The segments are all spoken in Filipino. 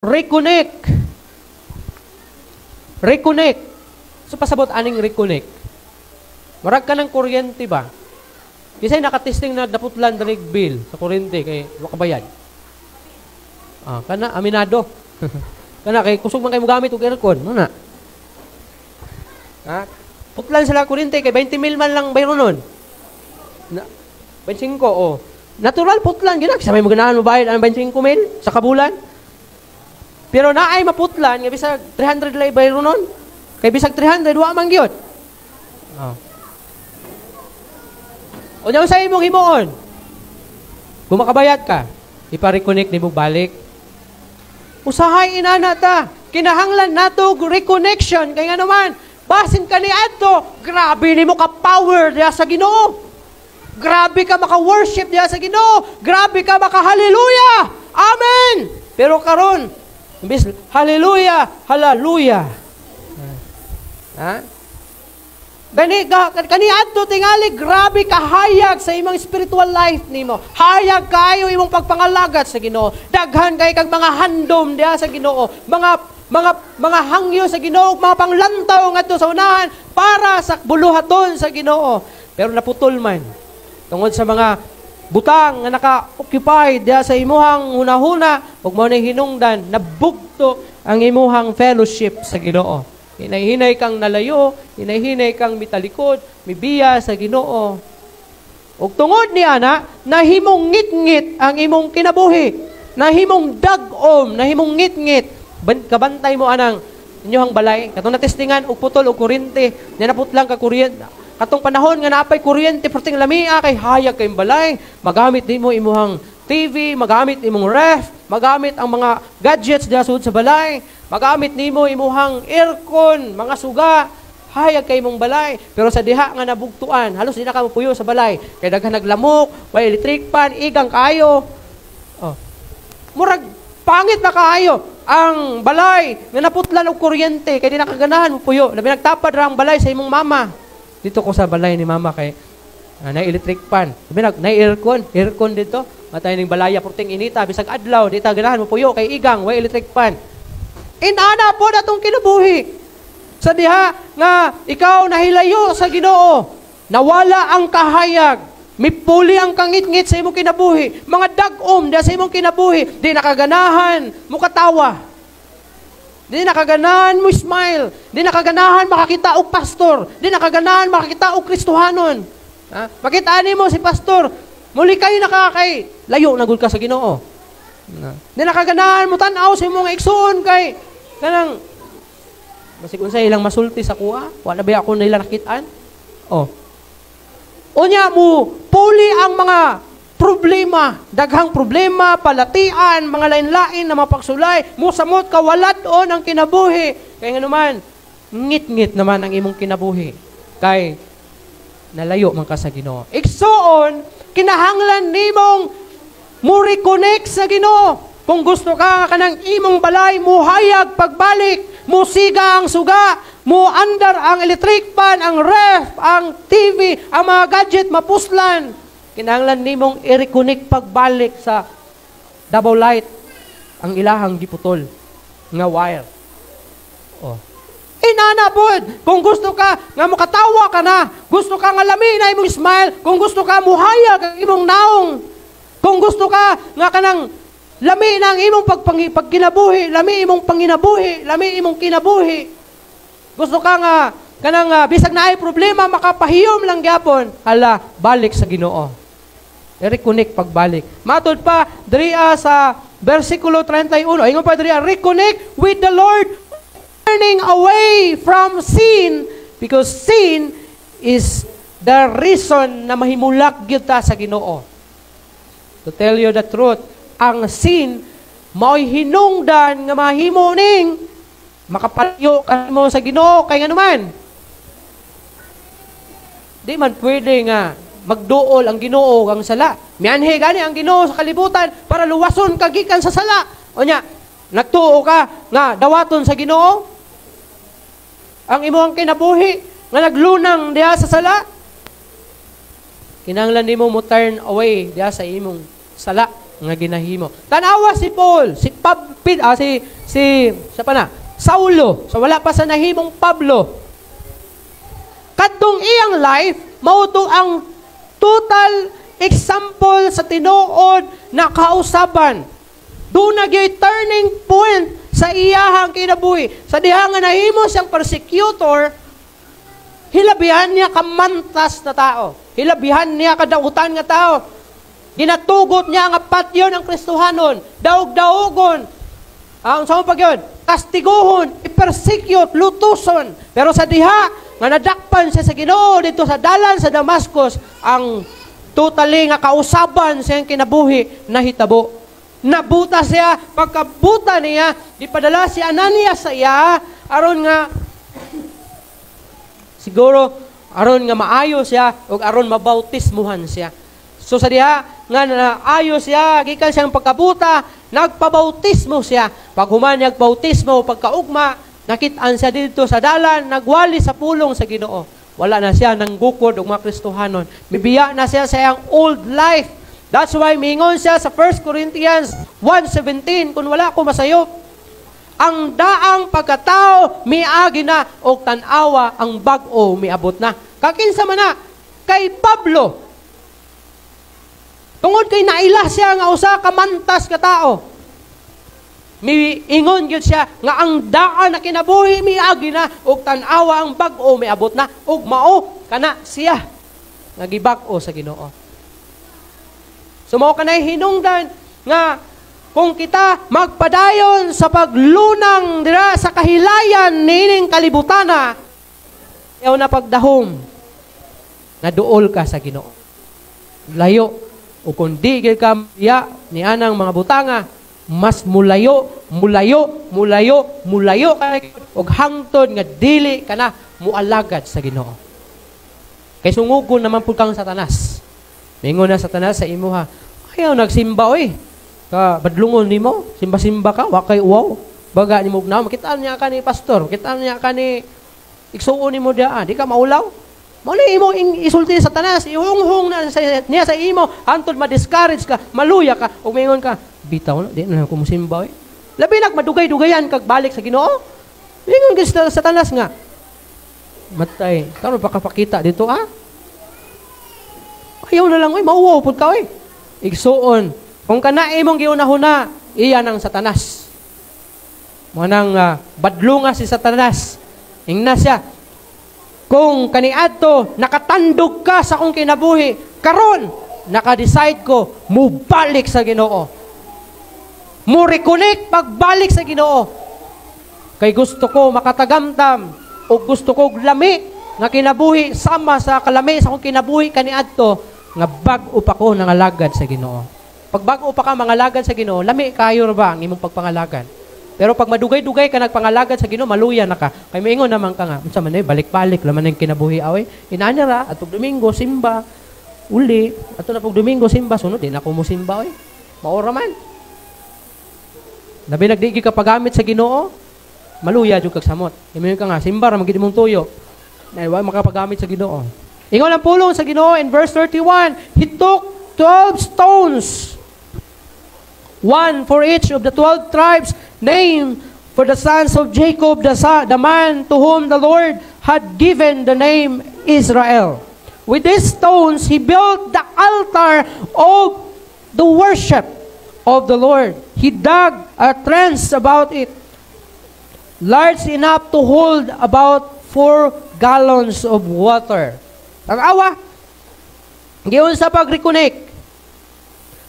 reconnect. Reconnect. So pasabot aning reconnect. Marag ka ng kuryente ba? Kisay nakatesting na daputlan danig bill sa kuryente kay makabayad. Kana aminado. Kana kay kusog man kay mo gamit og aircon, mo na. Putlan sila kuryente kay 20 mil man lang bayro nun. 25 Natural putlan gina sa may maganahan mo bayad ang 25 mil sa kabulan. Pero naay maputlan nga bisag 300 lay bayro nun. Kay bisag 300 wa man gyud. Unya sa imong himuon. Kung makabayad ka, ipa-reconnect nimo balik. Usahay inana ta. Kinahanglan nato reconnection kay nga naman basin ka ni adto, grabe nimo ka power diha sa Ginoo. Grabe ka maka-worship diha sa Ginoo. Grabe ka maka-hallelujah. Amen. Pero karon, imbis hallelujah, hallelujah. Kani adto tingali grabe ka hayag sa imong spiritual life nimo. Hayag kayo imong pagpangalagat sa Ginoo. Daghan kay kag mga handom diha sa Ginoo. Mga hangyo sa Ginoo, mga panglantaw ngadto sa unahan para sa buluhaton sa Ginoo. Pero naputol man tungod sa mga butang nga naka-occupy diha sa imuhang hunahuna ug mao nay hinungdan nabugto ang imuhang fellowship sa Ginoo. Hinay-hinay kang nalayo, hinay-hinay kang mitalikod, mibiya sa Ginoo. Ug tungod niya nahimong ngit-ngit ang imong kinabuhi. Nahimong dag-om, nahimong ngit-ngit. Kabantay mo anang inyong balay. Katong natestingan og putol og kuryente, naputlang ka kuryente. Katong panahon nga naapay kuryente perting lamia kay hayag kay balay. Magamit nimo imuhang TV, magamit imong ref, magamit ang mga gadgets diha sud sa balay. Magamit nimo imuhang aircon, mga suga, hayag kay mong balay. Pero sa diha nga nabugtuan, halos di na ka mapuyo sa balay. Kay daghan naglamok, may electric fan, igang kayo. Murag pangit na kaayo ang balay nga naputlan og kuryente kay di na kaganahan mo puyo. Labi nagtapad ra ang balay sa imong mama. Dito ko sa balay ni mama kay na electric fan. Labi na aircon dito. Matay ning balaya purting inita bisag adlaw di ta ganahan mo puyo kay igang way electric fan. Inana po datong kinabuhi. Sa diha nga ikaw nahilayo sa Ginoo, nawala ang kahayag, mipuli ang kangit-ngit sa imong kinabuhi, mga dag-om diha sa imong kinabuhi, di nakaganahan mo katawa. Di nakaganahan mo smile, di nakaganahan makakita og pastor, di nakaganahan makakita og Kristohanon. Makita nimo si pastor, muli kayo nakakay layo na gud ka sa Ginoo. Di nakaganahan mo tan-aw sa imong igsoon kay kanang basig unsay ilang masulti sa kuha, wala ba ako nila nakitaan? Unya mo puli ang mga problema, daghang problema, palatian, mga lain-lain na mapagsulay, mo samot kawalat-on ang kinabuhi. Kaya nga naman, ngit-ngit naman ang imong kinabuhi. Kay nalayo man ka sa Ginoo. Igsoon, kinahanglan nimong mo reconnect sa Ginoo. Kung gusto ka kanang imong balay, mo hayag pagbalik, mo siga ang suga, mo andar ang electric fan, ang ref, ang TV, ang mga gadget mapuslan. Kinahanglan nimong i-reconnect pagbalik sa double light ang ilahang giputol nga wire. Inana pod, kung gusto ka nga makatawa ka na, gusto ka nga lami na imong smile, kung gusto ka mo hayag ang imong naong, kung gusto ka nga kanang lami na ang imong pagkinabuhi, lami imong panginabuhi, lami imong kinabuhi. Gusto ka nga, kanang bisag na ay problema, makapahiyom lang gyapon, hala, balik sa Ginoo. I-reconnect pagbalik. Matod pa, diriya sa versikulo 31, ingon pa diriya, reconnect with the Lord, turning away from sin, because sin is the reason na mahimulak gyud ta sa Ginoo. To tell you the truth, ang sin mao'y hinungdan nga mahimo ning makapalayo ka mo sa Ginoo kay nga naman. Di man pwede nga magduol ang Ginoo ang sala. Mianhi gani ang Ginoo sa kalibutan para luwason ka gikan sa sala. O nya, nagtuo ka nga dawaton sa Ginoo ang imong kinabuhi nga naglunang diha sa sala. Kinahanglan nimo mo turn away diha sa imong sala nga ginahimo. Tanawa si Paul, si sa pa na, Saulo, so wala pa sa nahimong Pablo. Kadtong iyang life, mauto ang total example sa tinuod na kausaban. Doon nagyoy turning point sa iyahang kinabuhi. Sa diha nga nahimo siyang persecutor, hilabihan niya kamantas na tao. Hilabihan niya kadautan nga tao. Ginatugot niya nga patyon ang Kristohanon. Daog-daogon. Ang sa pag yun, kastiguhon, i-persecute, lutuson. Pero sa diha, nga nadakpan siya sa Ginoo dito sa dalan sa Damascus, ang totally nga kausaban siyang kinabuhi na hitabo. Nabuta siya, pagkabuta niya, ipadala si Ananias sa iya, aron nga, siguro, aron nga maayo siya, o aron mabautismuhan siya. So sa diha, nga naayo siya, gikan siyang pagkabuta, nagpabautismo siya. Pag human nagpautismo, pagkaugma, nakitaan siya dito sa dalan, nagwali sa pulong sa Ginoo. Wala na siya nang gukod o mga Kristohanon. Mibiya na siya sa iyang old life. That's why mingon siya sa 1 Corinthians 1:17, kung wala ko masayop, ang daang pagkatao miagi na o tanawa ang bag-o miabot na. Kakinsa man na kay Pablo. Tungod kay naila siya nga usa ka mantas ka tao. Miingon gyud siya nga ang daan na kinabuhi miagi na og tan-awa ang bag-o miabot na ug mao kana siya nga gibag-o sa Ginoo. So mao kanay hinungdan nga kung kita magpadayon sa paglunang dira sa kahilayan nining kalibutana, ayaw na pagdahom na duol ka sa Ginoo. Layo o kung di ka ya ni anang mga butanga, mas mulayo kay og hangtod nga dili kana mualagad sa Ginoo. Kay sungugon naman pud kang Satanas. Mingon na Satanas sa imuha, ayaw nagsimba oy. Ka badlungon nimo, simba-simba ka, wa kay uwaw. Baga nimo na makita niya ka ni pastor, makita niya ka ni igsuon nimo dia, di ka maulaw. Mao ni imo isulti sa Satanas, ihunghong na niya sa imo, hantod ma-discourage ka, maluya ka, ug mingon ka, bitaw na, di na ko musimba oy. Labi nag madugay-dugayan kag balik sa Ginoo. Mingon gid sa Satanas nga, matay, karon pa kapakita dito ayaw na lang oy, mauwaw pud ka oy. Igsuon, kung kana imong giunahuna, iyan ang Satanas. Mo nang badlunga si Satanas. Ingna siya. Kung kaniadto nakatandog ka sa akong kinabuhi, karon naka-decide ko mubalik sa Ginoo. Mo reconnect pagbalik sa Ginoo. Kay gusto ko makatagamtam o gusto ko lami nga kinabuhi sama sa kalami sa akong kinabuhi kaniadto nga bag-o pa ko nangalagad sa Ginoo. Pag bag-o pa ka mangalagad sa Ginoo, lami kayo ra ba ang imong pagpangalagad? Pero pag madugay-dugay ka nagpangalagad sa Ginoo, maluya na ka. Kay moingon naman ka nga, unsa man balik-balik laman ang kinabuhi away. Inanya ra at pag Domingo simba, uli, ato na pag Domingo simba, sunod din ako mo simba oy. Maora man. Labi nagdigi ka pagamit sa Ginoo, maluya jud kag samot. Ingon ka nga, simba ra magid imong tuyo. Na wa makapagamit sa Ginoo. Ingon ang pulong sa Ginoo in verse 31, He took 12 stones, one for each of the 12 tribes, named for the sons of Jacob, the man to whom the Lord had given the name Israel. With these stones, he built the altar of the worship of the Lord. He dug a trench about it, large enough to hold about 4 gallons of water. Ang awa, giyon sa pag-reconnect,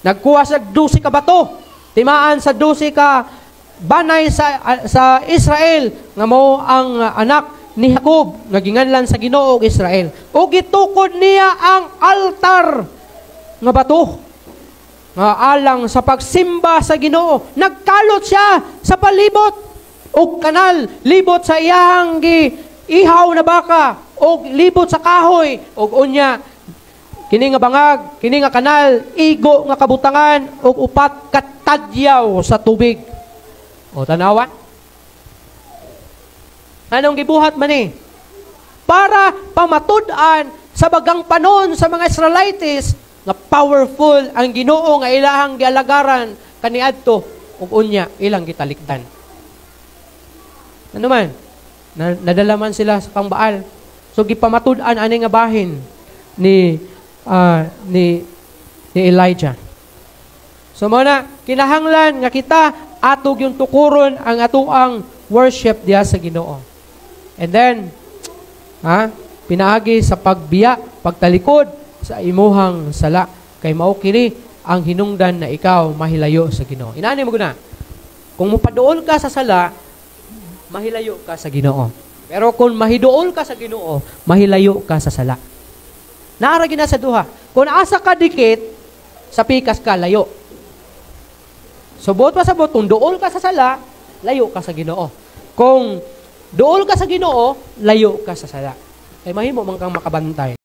nagkuha sa 12 ka bato, timaan sa 12 ka banay sa Israel, nga mo ang anak ni Jacob, nga ginganlan sa Ginoo og Israel. O gitukod niya ang altar nga bato, nga alang sa pagsimba sa Ginoo. Nagkalot siya sa palibot og kanal, libot sa iyang ihaw na baka, og libot sa kahoy, og unya kini nga bangag, kini nga kanal, igo nga kabutangan, og upat katadyaw sa tubig. O tanawa? Anong gibuhat man ni? Para pamatud-an sa bagang panon sa mga Israelites nga powerful ang Ginoo nga ilahang gialagaran kaniadto ug unya ilang gitalikdan. Ano man? Nadala man sila sa pangbaal. So gipamatud-an ani nga bahin ni Elijah. So muna kinahanglan nga kita atog yung tukuron ang atuang worship diya sa Ginoo. And then pinaagi sa pagbiya, pagtalikod sa imuhang sala kay mao kini ang hinungdan na ikaw mahilayo sa Ginoo. Inaani mo guna? Kung mupaduol ka sa sala, mahilayo ka sa Ginoo. Pero kung mahiduol ka sa Ginoo, mahilayo ka sa sala. Naara gina sa duha. Kung asa ka dikit, sa pikas ka layo. So buot pa sa buot, kung duol ka sa sala, layo ka sa Ginoo. Kung duol ka sa Ginoo, layo ka sa sala. Kay mahimo man kang makabantay.